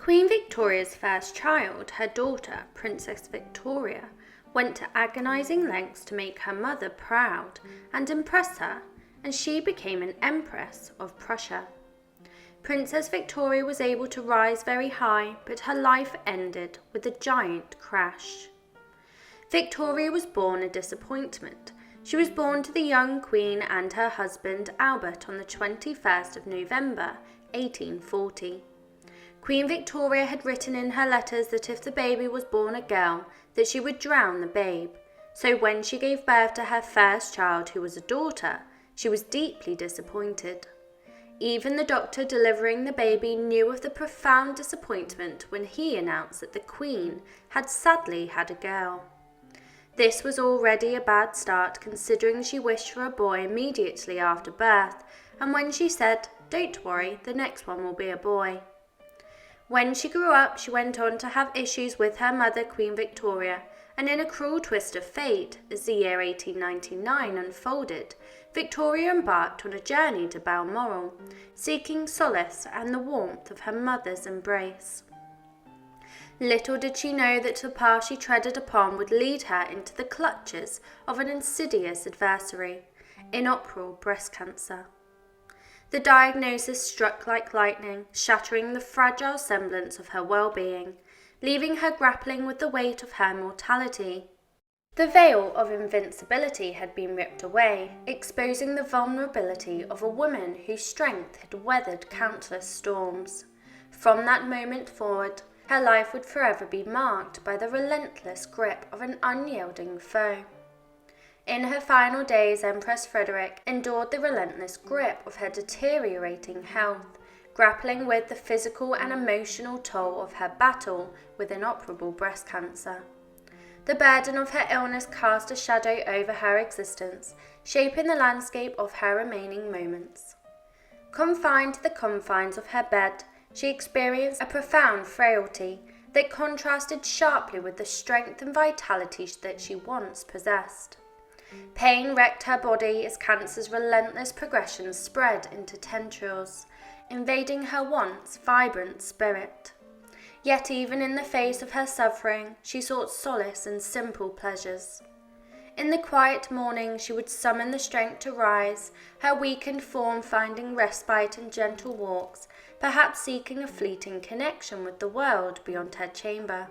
Queen Victoria's first child, her daughter, Princess Victoria, went to agonizing lengths to make her mother proud and impress her, and she became an Empress of Prussia. Princess Victoria was able to rise very high, but her life ended with a giant crash. Victoria was born a disappointment. She was born to the young Queen and her husband Albert on the 21st of November, 1840. Queen Victoria had written in her letters that if the baby was born a girl, that she would drown the babe. So when she gave birth to her first child, who was a daughter, she was deeply disappointed. Even the doctor delivering the baby knew of the profound disappointment when he announced that the Queen had sadly had a girl. This was already a bad start, considering she wished for a boy immediately after birth, and when she said, "Don't worry, the next one will be a boy." When she grew up, she went on to have issues with her mother, Queen Victoria, and in a cruel twist of fate, as the year 1899 unfolded, Victoria embarked on a journey to Balmoral, seeking solace and the warmth of her mother's embrace. Little did she know that the path she treaded upon would lead her into the clutches of an insidious adversary, inoperable breast cancer. The diagnosis struck like lightning, shattering the fragile semblance of her well-being, leaving her grappling with the weight of her mortality. The veil of invincibility had been ripped away, exposing the vulnerability of a woman whose strength had weathered countless storms. From that moment forward, her life would forever be marked by the relentless grip of an unyielding foe. In her final days, Empress Frederick endured the relentless grip of her deteriorating health, grappling with the physical and emotional toll of her battle with inoperable breast cancer. The burden of her illness cast a shadow over her existence, shaping the landscape of her remaining moments. Confined to the confines of her bed, she experienced a profound frailty that contrasted sharply with the strength and vitality that she once possessed. Pain wrecked her body as cancer's relentless progression spread into tendrils, invading her once vibrant spirit. Yet even in the face of her suffering, she sought solace in simple pleasures. In the quiet morning, she would summon the strength to rise, her weakened form finding respite in gentle walks, perhaps seeking a fleeting connection with the world beyond her chamber.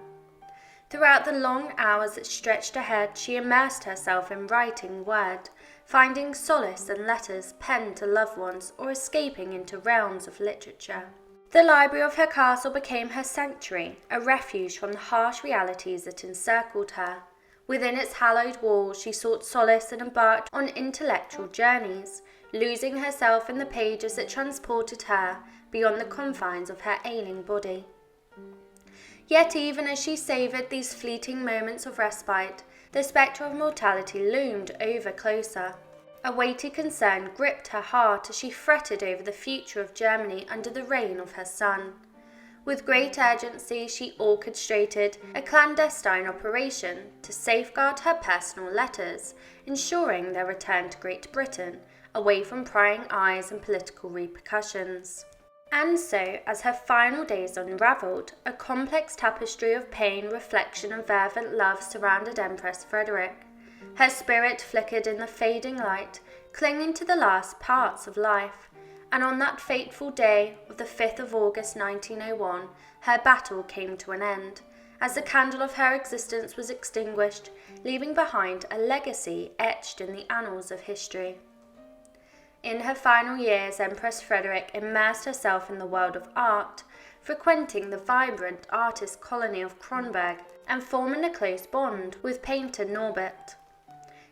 Throughout the long hours that stretched ahead, she immersed herself in writing word, finding solace in letters penned to loved ones or escaping into realms of literature. The library of her castle became her sanctuary, a refuge from the harsh realities that encircled her. Within its hallowed walls, she sought solace and embarked on intellectual journeys, losing herself in the pages that transported her beyond the confines of her ailing body. Yet even as she savoured these fleeting moments of respite, the spectre of mortality loomed ever closer. A weighty concern gripped her heart as she fretted over the future of Germany under the reign of her son. With great urgency, she orchestrated a clandestine operation to safeguard her personal letters, ensuring their return to Great Britain, away from prying eyes and political repercussions. And so, as her final days unravelled, a complex tapestry of pain, reflection and fervent love surrounded Empress Frederick. Her spirit flickered in the fading light, clinging to the last parts of life, and on that fateful day of the 5th of August 1901, her battle came to an end, as the candle of her existence was extinguished, leaving behind a legacy etched in the annals of history. In her final years, Empress Frederick immersed herself in the world of art, frequenting the vibrant artist colony of Kronberg and forming a close bond with painter Norbert.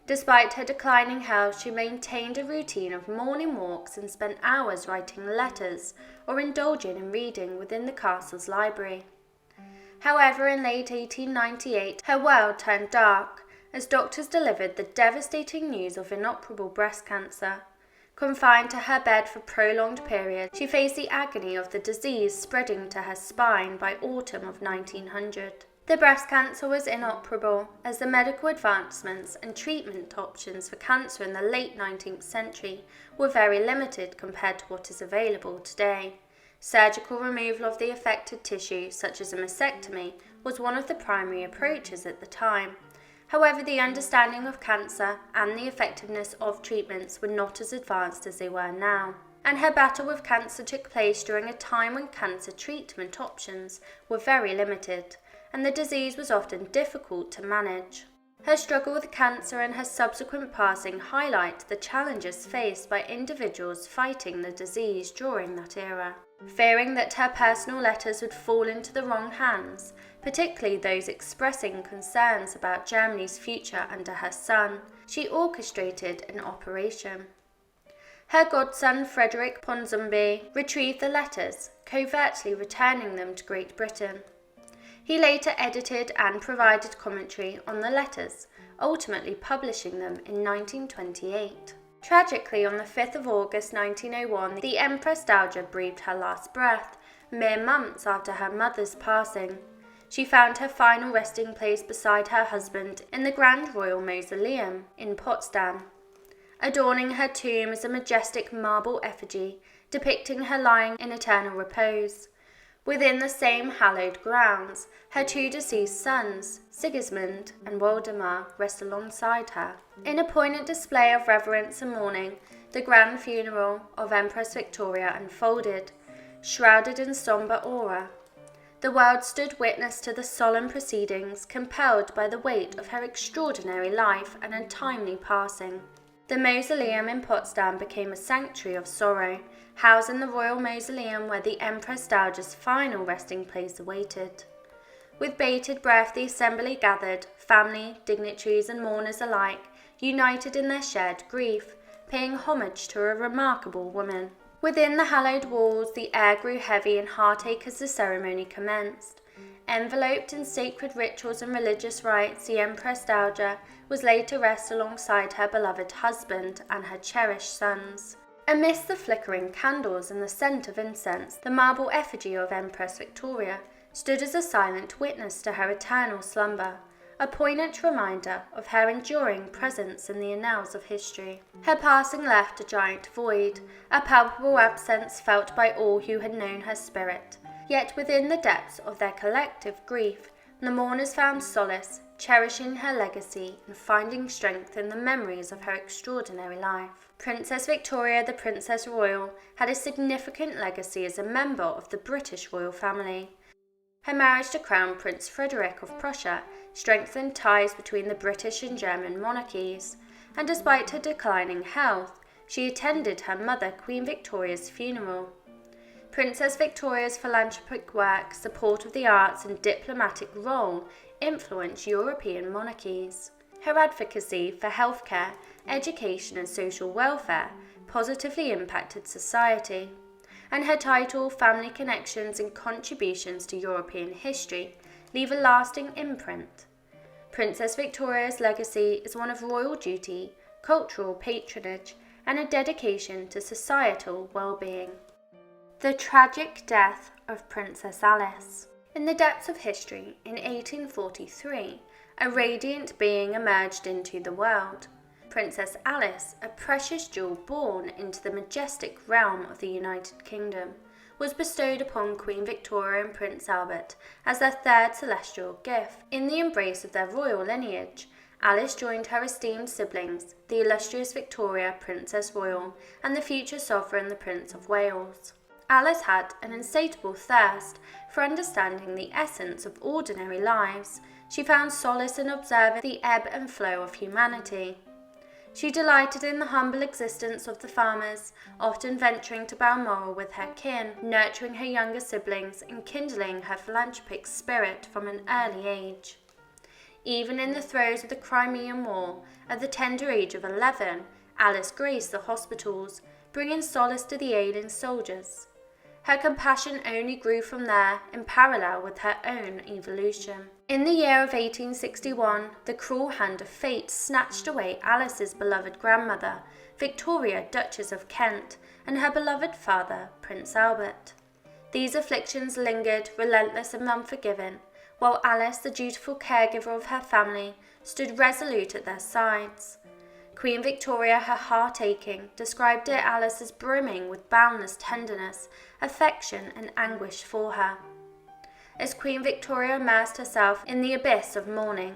Despite her declining health, she maintained a routine of morning walks and spent hours writing letters or indulging in reading within the castle's library. However, in late 1898, her world turned dark as doctors delivered the devastating news of inoperable breast cancer. Confined to her bed for prolonged periods, she faced the agony of the disease spreading to her spine by autumn of 1900. The breast cancer was inoperable, as the medical advancements and treatment options for cancer in the late 19th century were very limited compared to what is available today. Surgical removal of the affected tissue, such as a mastectomy, was one of the primary approaches at the time. However, the understanding of cancer and the effectiveness of treatments were not as advanced as they were now, and her battle with cancer took place during a time when cancer treatment options were very limited, and the disease was often difficult to manage. Her struggle with cancer and her subsequent passing highlight the challenges faced by individuals fighting the disease during that era. Fearing that her personal letters would fall into the wrong hands, particularly those expressing concerns about Germany's future under her son, she orchestrated an operation. Her godson Frederick Ponsonby retrieved the letters, covertly returning them to Great Britain. He later edited and provided commentary on the letters, ultimately publishing them in 1928. Tragically, on the 5th of August 1901, the Empress Dowager breathed her last breath, mere months after her mother's passing. She found her final resting place beside her husband in the Grand Royal Mausoleum in Potsdam. Adorning her tomb is a majestic marble effigy depicting her lying in eternal repose. Within the same hallowed grounds, her two deceased sons, Sigismund and Waldemar, rest alongside her. In a poignant display of reverence and mourning, the grand funeral of Empress Victoria unfolded, shrouded in sombre aura. The world stood witness to the solemn proceedings, compelled by the weight of her extraordinary life and untimely passing. The mausoleum in Potsdam became a sanctuary of sorrow, housing the royal mausoleum where the Empress Dowager's final resting place awaited. With bated breath, the assembly gathered, family, dignitaries and mourners alike, united in their shared grief, paying homage to a remarkable woman. Within the hallowed walls, the air grew heavy and heartache as the ceremony commenced. Enveloped in sacred rituals and religious rites, the Empress Dowager was laid to rest alongside her beloved husband and her cherished sons. Amidst the flickering candles and the scent of incense, the marble effigy of Empress Victoria stood as a silent witness to her eternal slumber, a poignant reminder of her enduring presence in the annals of history. Her passing left a giant void, a palpable absence felt by all who had known her spirit. Yet within the depths of their collective grief, the mourners found solace, cherishing her legacy and finding strength in the memories of her extraordinary life. Princess Victoria, the Princess Royal, had a significant legacy as a member of the British royal family. Her marriage to Crown Prince Frederick of Prussia strengthened ties between the British and German monarchies, and despite her declining health, she attended her mother Queen Victoria's funeral. Princess Victoria's philanthropic work, support of the arts and diplomatic role influenced European monarchies. Her advocacy for healthcare, education and social welfare positively impacted society, and her title, family connections and contributions to European history leave a lasting imprint. Princess Victoria's legacy is one of royal duty, cultural patronage, and a dedication to societal well-being. The tragic death of Princess Alice. In the depths of history, in 1843, a radiant being emerged into the world. Princess Alice, a precious jewel born into the majestic realm of the United Kingdom, was bestowed upon Queen Victoria and Prince Albert as their third celestial gift. In the embrace of their royal lineage, Alice joined her esteemed siblings, the illustrious Victoria, Princess Royal, and the future sovereign, the Prince of Wales. Alice had an insatiable thirst for understanding the essence of ordinary lives. She found solace in observing the ebb and flow of humanity. She delighted in the humble existence of the farmers, often venturing to Balmoral with her kin, nurturing her younger siblings and kindling her philanthropic spirit from an early age. Even in the throes of the Crimean War, at the tender age of 11, Alice graced the hospitals, bringing solace to the ailing soldiers. Her compassion only grew from there, in parallel with her own evolution. In the year of 1861, the cruel hand of fate snatched away Alice's beloved grandmother, Victoria, Duchess of Kent, and her beloved father, Prince Albert. These afflictions lingered, relentless and unforgiving, while Alice, the dutiful caregiver of her family, stood resolute at their sides. Queen Victoria, her heart aching, described dear Alice as brimming with boundless tenderness, affection, and anguish for her. As Queen Victoria immersed herself in the abyss of mourning,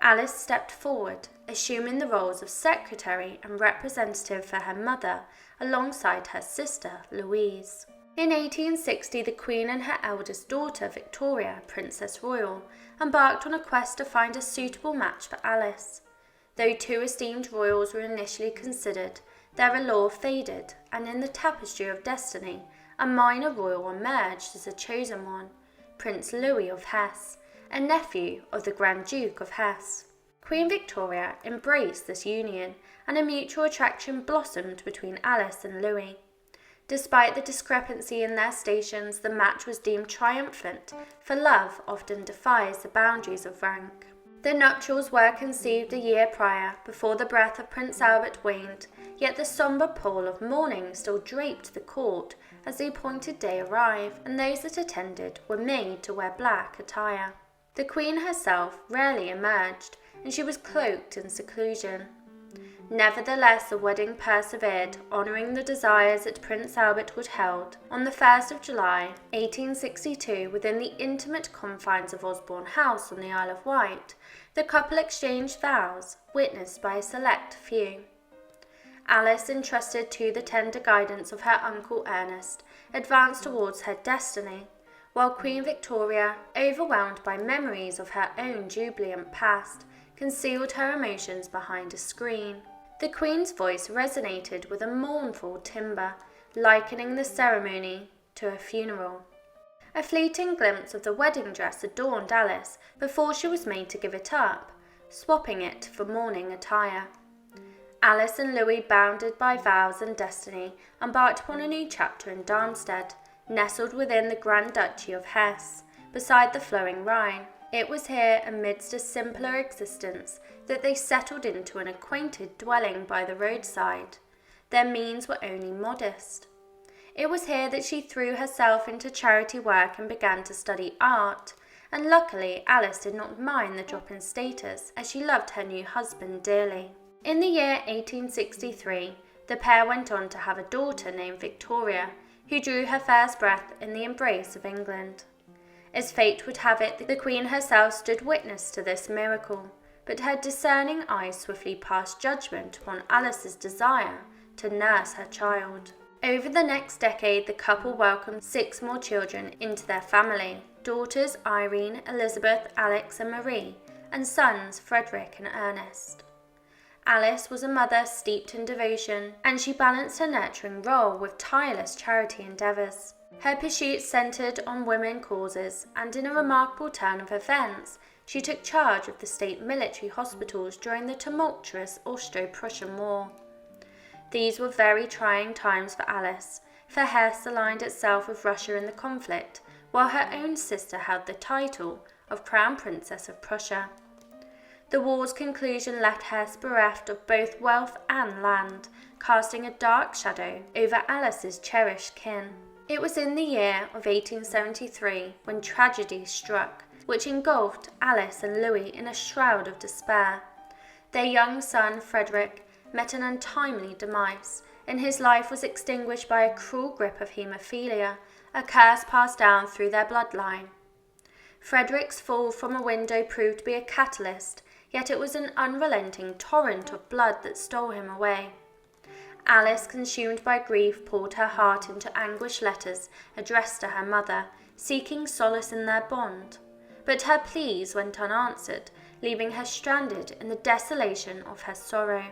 Alice stepped forward, assuming the roles of secretary and representative for her mother alongside her sister, Louise. In 1860, the Queen and her eldest daughter, Victoria, Princess Royal, embarked on a quest to find a suitable match for Alice. Though two esteemed royals were initially considered, their allure faded, and in the tapestry of destiny, a minor royal emerged as a chosen one, Prince Louis of Hesse, a nephew of the Grand Duke of Hesse. Queen Victoria embraced this union, and a mutual attraction blossomed between Alice and Louis. Despite the discrepancy in their stations, the match was deemed triumphant, for love often defies the boundaries of rank. The nuptials were conceived a year prior, before the breath of Prince Albert waned, yet the sombre pall of mourning still draped the court as the appointed day arrived, and those that attended were made to wear black attire. The Queen herself rarely emerged, and she was cloaked in seclusion. Nevertheless, the wedding persevered, honouring the desires that Prince Albert would held. On the 1st of July, 1862, within the intimate confines of Osborne House on the Isle of Wight, the couple exchanged vows, witnessed by a select few. Alice, entrusted to the tender guidance of her uncle Ernest, advanced towards her destiny, while Queen Victoria, overwhelmed by memories of her own jubilant past, concealed her emotions behind a screen. The Queen's voice resonated with a mournful timbre, likening the ceremony to a funeral. A fleeting glimpse of the wedding dress adorned Alice before she was made to give it up, swapping it for mourning attire. Alice and Louis, bounded by vows and destiny, embarked upon a new chapter in Darmstadt, nestled within the Grand Duchy of Hesse, beside the flowing Rhine. It was here, amidst a simpler existence, that they settled into an acquainted dwelling by the roadside. Their means were only modest. It was here that she threw herself into charity work and began to study art, and luckily Alice did not mind the drop in status, as she loved her new husband dearly. In the year 1863, the pair went on to have a daughter named Victoria, who drew her first breath in the embrace of England. As fate would have it, the Queen herself stood witness to this miracle, but her discerning eyes swiftly passed judgment upon Alice's desire to nurse her child. Over the next decade, the couple welcomed 6 more children into their family: daughters Irene, Elizabeth, Alex, and Marie, and sons Frederick and Ernest. Alice was a mother steeped in devotion, and she balanced her nurturing role with tireless charity endeavours. Her pursuits centred on women causes, and in a remarkable turn of events, she took charge of the state military hospitals during the tumultuous Austro-Prussian War. These were very trying times for Alice, for Hesse aligned itself with Russia in the conflict, while her own sister held the title of Crown Princess of Prussia. The war's conclusion left Hesse bereft of both wealth and land, casting a dark shadow over Alice's cherished kin. It was in the year of 1873 when tragedy struck, which engulfed Alice and Louis in a shroud of despair. Their young son, Frederick, met an untimely demise, and his life was extinguished by a cruel grip of haemophilia, a curse passed down through their bloodline. Frederick's fall from a window proved to be a catalyst, yet it was an unrelenting torrent of blood that stole him away. Alice, consumed by grief, poured her heart into anguished letters addressed to her mother, seeking solace in their bond. But her pleas went unanswered, leaving her stranded in the desolation of her sorrow.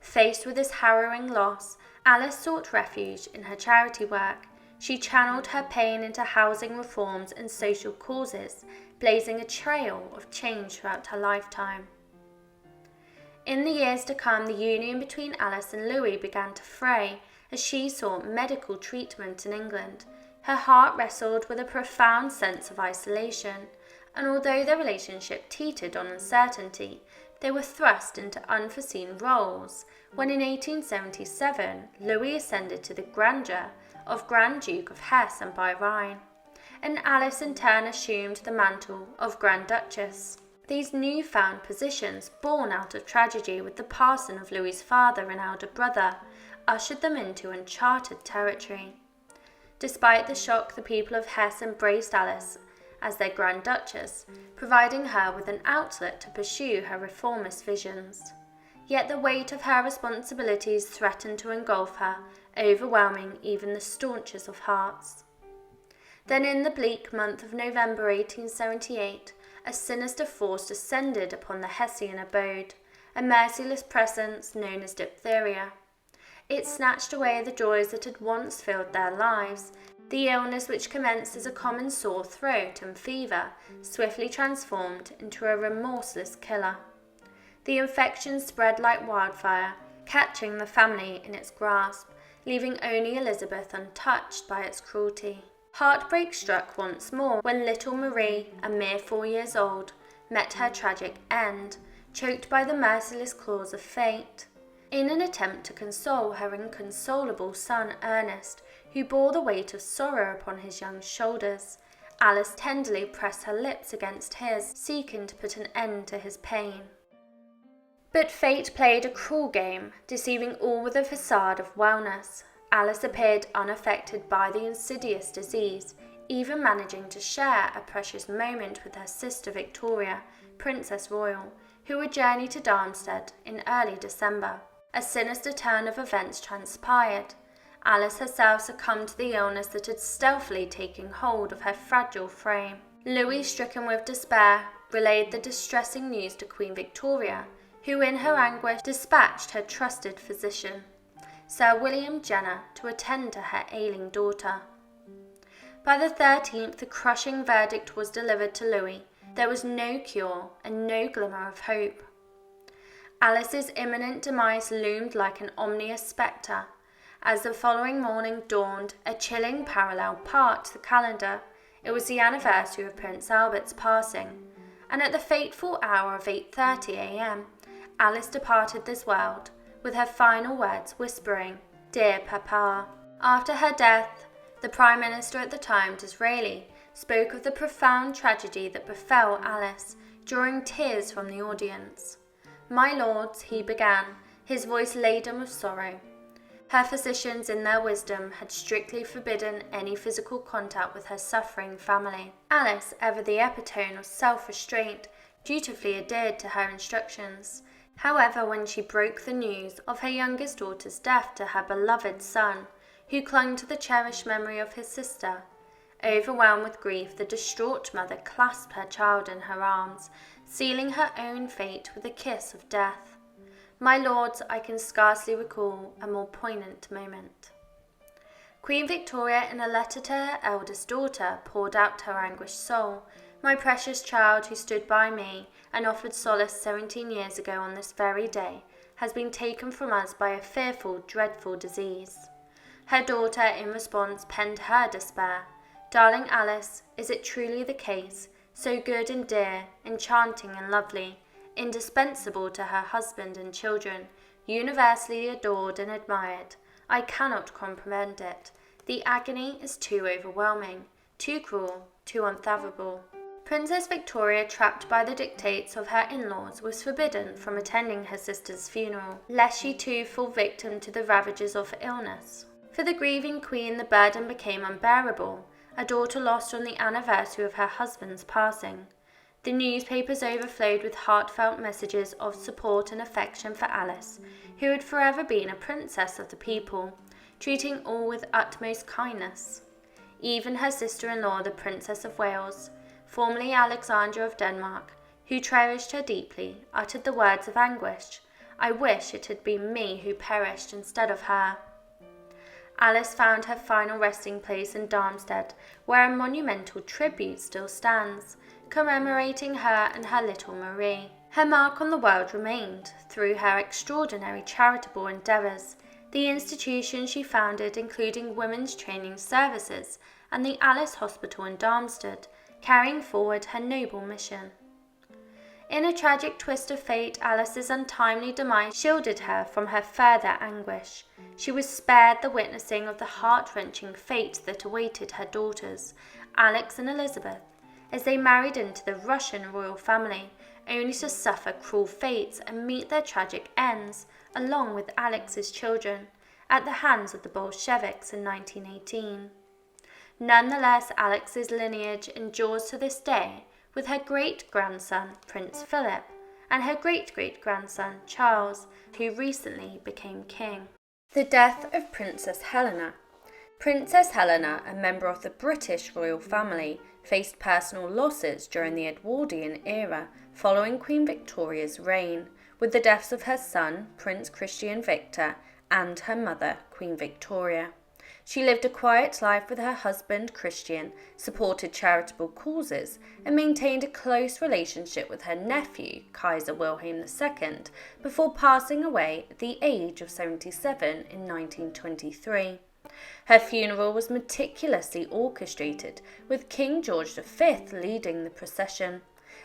Faced with this harrowing loss, Alice sought refuge in her charity work. She channeled her pain into housing reforms and social causes, blazing a trail of change throughout her lifetime. In the years to come, the union between Alice and Louis began to fray as she sought medical treatment in England. Her heart wrestled with a profound sense of isolation, and although their relationship teetered on uncertainty, they were thrust into unforeseen roles when in 1877 Louis ascended to the grandeur of Grand Duke of Hesse and by Rhine, and Alice in turn assumed the mantle of Grand Duchess. These newfound positions, born out of tragedy with the passing of Louis's father and elder brother, ushered them into uncharted territory. Despite the shock, the people of Hesse embraced Alice as their Grand Duchess, providing her with an outlet to pursue her reformist visions. Yet the weight of her responsibilities threatened to engulf her, overwhelming even the staunchest of hearts. Then in the bleak month of November 1878, a sinister force descended upon the Hessian abode, a merciless presence known as diphtheria. It snatched away the joys that had once filled their lives. The illness, which commenced as a common sore throat and fever, swiftly transformed into a remorseless killer. The infection spread like wildfire, catching the family in its grasp, leaving only Elizabeth untouched by its cruelty. Heartbreak struck once more when little Marie, a mere 4 years old, met her tragic end, choked by the merciless claws of fate. In an attempt to console her inconsolable son Ernest, who bore the weight of sorrow upon his young shoulders, Alice tenderly pressed her lips against his, seeking to put an end to his pain. But fate played a cruel game, deceiving all with a facade of wellness. Alice appeared unaffected by the insidious disease, even managing to share a precious moment with her sister Victoria, Princess Royal, who would journey to Darmstadt in early December. A sinister turn of events transpired. Alice herself succumbed to the illness that had stealthily taken hold of her fragile frame. Louis, stricken with despair, relayed the distressing news to Queen Victoria, who in her anguish dispatched her trusted physician, Sir William Jenner, to attend to her ailing daughter. By the 13th, the crushing verdict was delivered to Louis. There was no cure and no glimmer of hope. Alice's imminent demise loomed like an ominous spectre. As the following morning dawned, a chilling parallel part to the calendar. It was the anniversary of Prince Albert's passing, and at the fateful hour of 8:30 a.m., Alice departed this world, with her final words whispering, "Dear Papa." After her death, the Prime Minister at the time, Disraeli, spoke of the profound tragedy that befell Alice, drawing tears from the audience. "My lords," he began, his voice laden with sorrow. Her physicians, in their wisdom, had strictly forbidden any physical contact with her suffering family. Alice, ever the epitome of self-restraint, dutifully adhered to her instructions. However, when she broke the news of her youngest daughter's death to her beloved son, who clung to the cherished memory of his sister, overwhelmed with grief, the distraught mother clasped her child in her arms, sealing her own fate with a kiss of death. My lords, I can scarcely recall a more poignant moment. Queen Victoria, in a letter to her eldest daughter, poured out her anguished soul. "My precious child, who stood by me and offered solace 17 years ago on this very day, has been taken from us by a fearful, dreadful disease." Her daughter, in response, penned her despair. "Darling Alice, is it truly the case, so good and dear, enchanting and lovely, indispensable to her husband and children, universally adored and admired? I cannot comprehend it. The agony is too overwhelming, too cruel, too unfathomable." Princess Victoria, trapped by the dictates of her in-laws, was forbidden from attending her sister's funeral, lest she too fall victim to the ravages of illness. For the grieving queen, the burden became unbearable. A daughter lost on the anniversary of her husband's passing. The newspapers overflowed with heartfelt messages of support and affection for Alice, who had forever been a princess of the people, treating all with utmost kindness. Even her sister-in-law, the Princess of Wales, formerly Alexandra of Denmark, who cherished her deeply, uttered the words of anguish, "I wish it had been me who perished instead of her." Alice found her final resting place in Darmstadt, where a monumental tribute still stands, commemorating her and her little Marie. Her mark on the world remained, through her extraordinary charitable endeavours, the institutions she founded, including women's training services and the Alice Hospital in Darmstadt, carrying forward her noble mission. In a tragic twist of fate, Alice's untimely demise shielded her from her further anguish. She was spared the witnessing of the heart-wrenching fate that awaited her daughters, Alex and Elizabeth, as they married into the Russian royal family, only to suffer cruel fates and meet their tragic ends, along with Alex's children, at the hands of the Bolsheviks in 1918. Nonetheless, Alex's lineage endures to this day, with her great-grandson, Prince Philip, and her great-great-grandson, Charles, who recently became king. The death of Princess Helena. Princess Helena, a member of the British royal family, faced personal losses during the Edwardian era following Queen Victoria's reign, with the deaths of her son, Prince Christian Victor, and her mother, Queen Victoria. She lived a quiet life with her husband, Christian, supported charitable causes, and maintained a close relationship with her nephew, Kaiser Wilhelm II, before passing away at the age of 77 in 1923. Her funeral was meticulously orchestrated, with King George V leading the procession,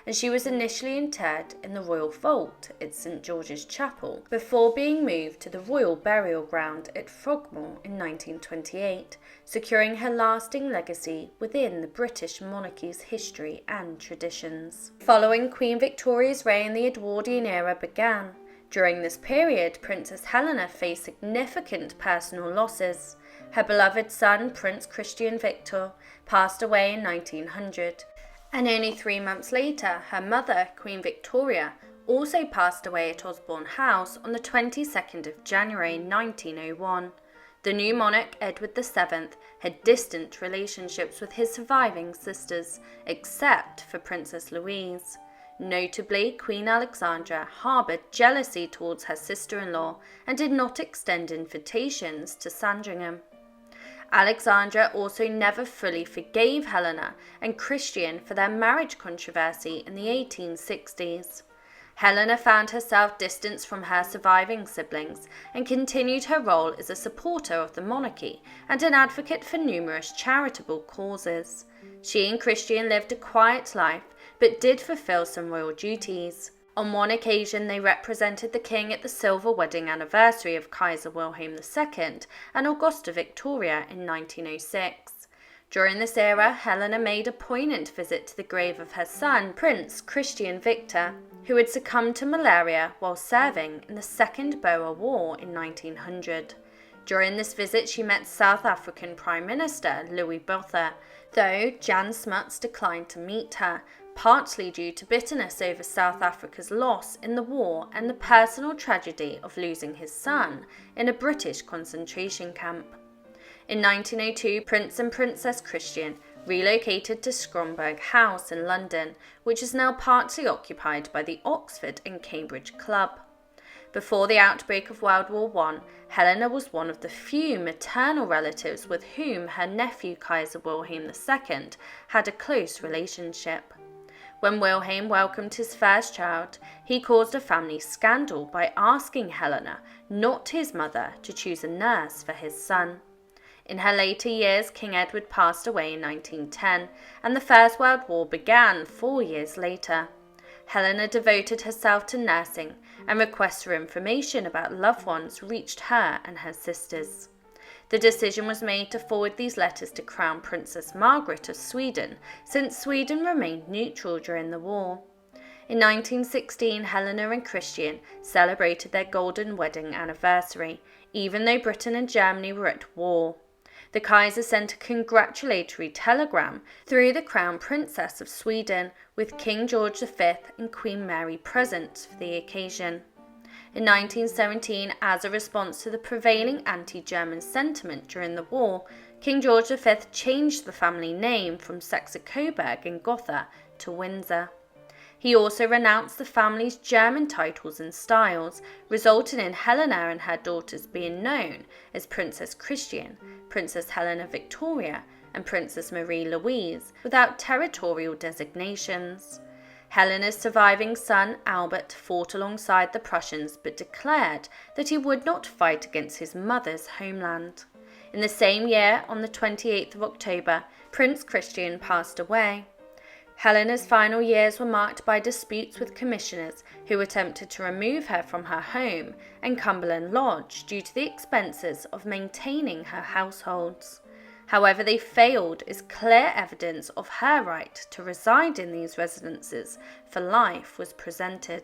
and she was initially interred in the Royal Vault at St George's Chapel, before being moved to the Royal Burial Ground at Frogmore in 1928, securing her lasting legacy within the British monarchy's history and traditions. Following Queen Victoria's reign, the Edwardian era began. During this period, Princess Helena faced significant personal losses. Her beloved son, Prince Christian Victor, passed away in 1900. And only 3 months later, her mother, Queen Victoria, also passed away at Osborne House on the 22nd of January 1901. The new monarch, Edward VII, had distant relationships with his surviving sisters, except for Princess Louise. Notably, Queen Alexandra harboured jealousy towards her sister-in-law and did not extend invitations to Sandringham. Alexandra also never fully forgave Helena and Christian for their marriage controversy in the 1860s. Helena found herself distanced from her surviving siblings and continued her role as a supporter of the monarchy and an advocate for numerous charitable causes. She and Christian lived a quiet life, but did fulfill some royal duties. On one occasion, they represented the king at the silver wedding anniversary of Kaiser Wilhelm II and Augusta Victoria in 1906. During this era, Helena made a poignant visit to the grave of her son, Prince Christian Victor, who had succumbed to malaria while serving in the Second Boer War in 1900. During this visit, she met South African Prime Minister Louis Botha, though Jan Smuts declined to meet her, partly due to bitterness over South Africa's loss in the war and the personal tragedy of losing his son in a British concentration camp. In 1902, Prince and Princess Christian relocated to Scromberg House in London, which is now partly occupied by the Oxford and Cambridge Club. Before the outbreak of World War I, Helena was one of the few maternal relatives with whom her nephew Kaiser Wilhelm II had a close relationship. When Wilhelm welcomed his first child, he caused a family scandal by asking Helena, not his mother, to choose a nurse for his son. In her later years, King Edward passed away in 1910, and the First World War began 4 years later. Helena devoted herself to nursing, and requests for information about loved ones reached her and her sisters. The decision was made to forward these letters to Crown Princess Margaret of Sweden, since Sweden remained neutral during the war. In 1916, Helena and Christian celebrated their golden wedding anniversary, even though Britain and Germany were at war. The Kaiser sent a congratulatory telegram through the Crown Princess of Sweden, with King George V and Queen Mary present for the occasion. In 1917, as a response to the prevailing anti-German sentiment during the war, King George V changed the family name from Saxe-Coburg in Gotha to Windsor. He also renounced the family's German titles and styles, resulting in Helena and her daughters being known as Princess Christian, Princess Helena Victoria, and Princess Marie Louise, without territorial designations. Helena's surviving son, Albert, fought alongside the Prussians but declared that he would not fight against his mother's homeland. In the same year, on the 28th of October, Prince Christian passed away. Helena's final years were marked by disputes with commissioners who attempted to remove her from her home and Cumberland Lodge due to the expenses of maintaining her households. However, they failed as clear evidence of her right to reside in these residences for life was presented.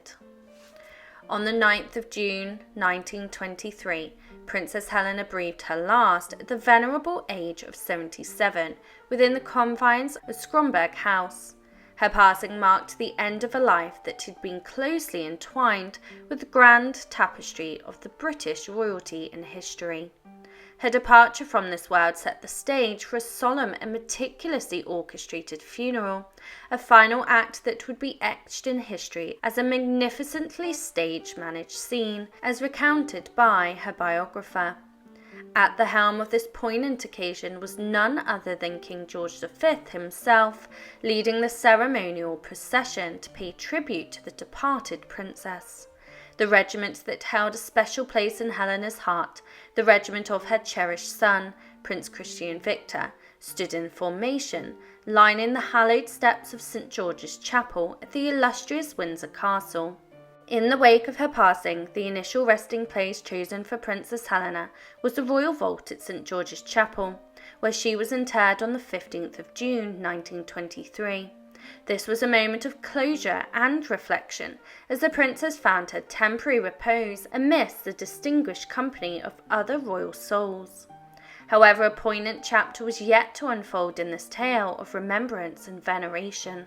On the 9th of June 1923, Princess Helena breathed her last at the venerable age of 77 within the confines of Schomberg House. Her passing marked the end of a life that had been closely entwined with the grand tapestry of the British royalty in history. Her departure from this world set the stage for a solemn and meticulously orchestrated funeral, a final act that would be etched in history as a magnificently stage-managed scene, as recounted by her biographer. At the helm of this poignant occasion was none other than King George V himself, leading the ceremonial procession to pay tribute to the departed princess. The regiment that held a special place in Helena's heart, the regiment of her cherished son, Prince Christian Victor, stood in formation, lining the hallowed steps of St. George's Chapel at the illustrious Windsor Castle. In the wake of her passing, the initial resting place chosen for Princess Helena was the Royal Vault at St. George's Chapel, where she was interred on the 15th of June 1923. This was a moment of closure and reflection, as the princess found her temporary repose amidst the distinguished company of other royal souls. However, a poignant chapter was yet to unfold in this tale of remembrance and veneration.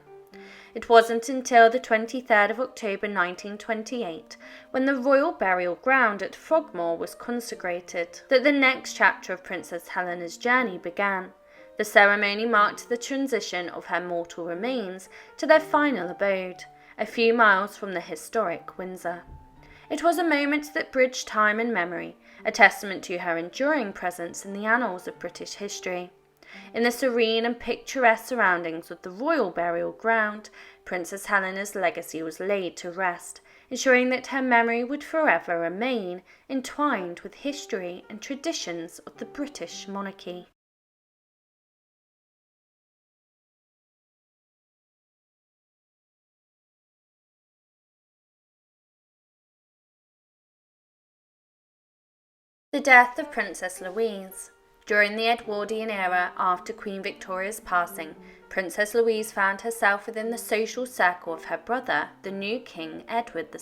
It wasn't until the 23rd of October 1928, when the royal burial ground at Frogmore was consecrated, that the next chapter of Princess Helena's journey began. The ceremony marked the transition of her mortal remains to their final abode, a few miles from the historic Windsor. It was a moment that bridged time and memory, a testament to her enduring presence in the annals of British history. In the serene and picturesque surroundings of the royal burial ground, Princess Helena's legacy was laid to rest, ensuring that her memory would forever remain entwined with history and traditions of the British monarchy. The death of Princess Louise. During the Edwardian era, after Queen Victoria's passing, Princess Louise found herself within the social circle of her brother, the new King Edward VII.